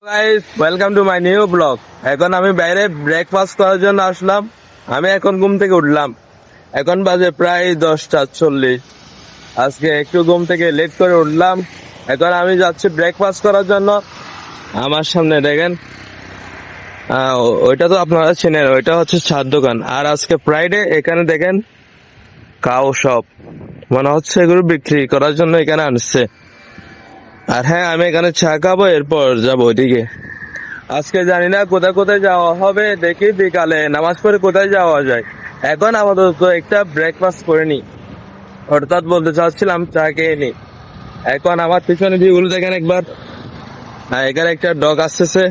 Guys welcome to my new blog. এখন আমি বাইরে ব্রেকফাস্ট করার জন্য আসলাম। আমি এখন ঘুম থেকে উঠলাম। এখন বাজে প্রায় 10:40। আজকে একটু ঘুম থেকে লেট করে উঠলাম। এখন আমি যাচ্ছি ব্রেকফাস্ট করার জন্য। আমার সামনে দেখেন, ওইটা তো আপনারা চেনেন, ওইটা হচ্ছে চার দোকান। আর আজকে ফ্রাইডে, এখানে দেখেন কাউ শপ, মনে হচ্ছে এগুলো বিক্রি করার জন্য এখানে আনছে। আর হ্যাঁ, আমি এখানে চা খাবো, এরপর যাবো ওইদিকে। আজকে জানি না কোথায় কোথায় যাওয়া হবে, দেখি বিকালে নামাজ পড়ে কোথায় যাওয়া যায়। এখন আপাতত একটা ব্রেকফাস্ট করে নি, অর্থাৎ বলতে চাচ্ছিলাম চা খেয়ে নি। এখন আমার পিছনে ভিউগুলো দেখেন একবার। এখানে একটা ডগ আসতেছে,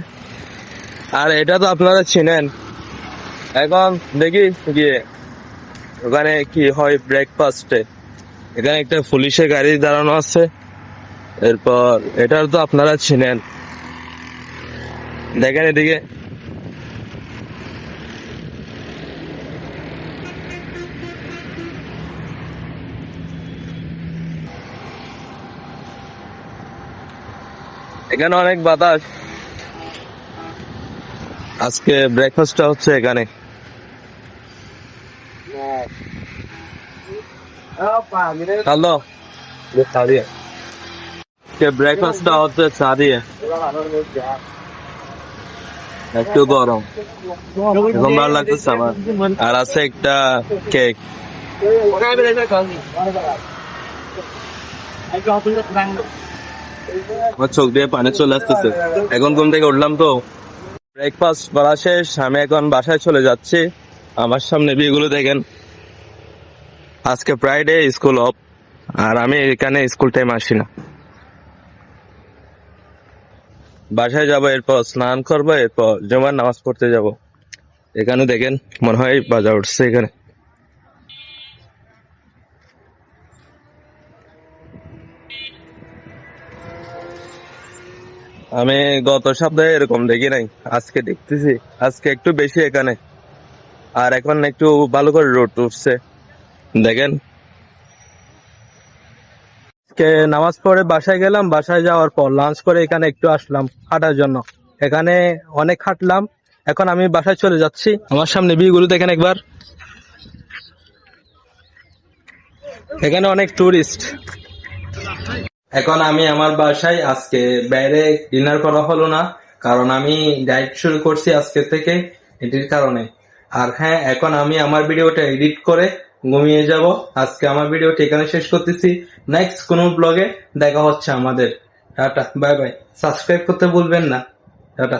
আর এটা তো আপনারা চিনেন। এখন দেখি গিয়ে ওখানে কি হয় ব্রেকফাস্টে। এখানে একটা পুলিশের গাড়ি দাঁড়ানো আছে। এরপর এটার তো আপনারা চিনেন, দেখেন এদিকে। এখানে অনেক বাতাস। আজকে ব্রেকফাস্টটা হচ্ছে এখানে। হ্যালো, চা দিয়ে ব্রেকফাস্টটা হচ্ছে চা দিয়ে, একটু গরম, এখন ভালো লাগতেছে আমার। আর আছে একটা কেক। আমার চোখ দিয়ে পানি চলে আসতেছে। এখন ঘুম থেকে উঠলাম তো, ব্রেকফাস্ট করা শেষ। আমি এখন বাসায় চলে যাচ্ছি। আমার সামনে বিয়েগুলো দেখেন। আজকে ফ্রাইডে, স্কুল অফ। আর আমি এখানে স্কুল টাইম আসি না। বাসায় যাবো, এরপর স্নান করবো, এরপর জুমার নামাজ পড়তে যাব। এখানে দেখেন, মনে হয় বাজার উঠছে এখানে। আমি গত সপ্তাহে এরকম দেখি নাই, আজকে দেখতেছি। আজকে একটু বেশি এখানে। আর এখন একটু ভালো করে রোদ উঠছে, দেখেন। আজকে নামাজ পড়ে বাসায় গেলাম। বাসায় যাওয়ার পর লাঞ্চ করে এখানে একটু আসলাম হাঁটার জন্য। এখানে অনেক হাঁটলাম। এখন আমি বাসায় চলে যাচ্ছি। আমার সামনে ভিউগুলো দেখেন একবার। এখানে অনেক টুরিস্ট। এখন আমি আমার বাসায়। আজকে বাইরে ডিনার করা হলো না, কারণ আমি ডায়েট শুরু করছি আজকে থেকে, এটির কারণে। আর হ্যাঁ, এখন আমি আমার ভিডিওটা এডিট করে ঘুমিয়ে যাব। আজকে আমার ভিডিওটা এখানে শেষ করতেছি। নেক্সট কোনো ব্লগে দেখা হচ্ছে আমাদের। Tata, bye bye. সাবস্ক্রাইব করতে ভুলবেন না। টাটা।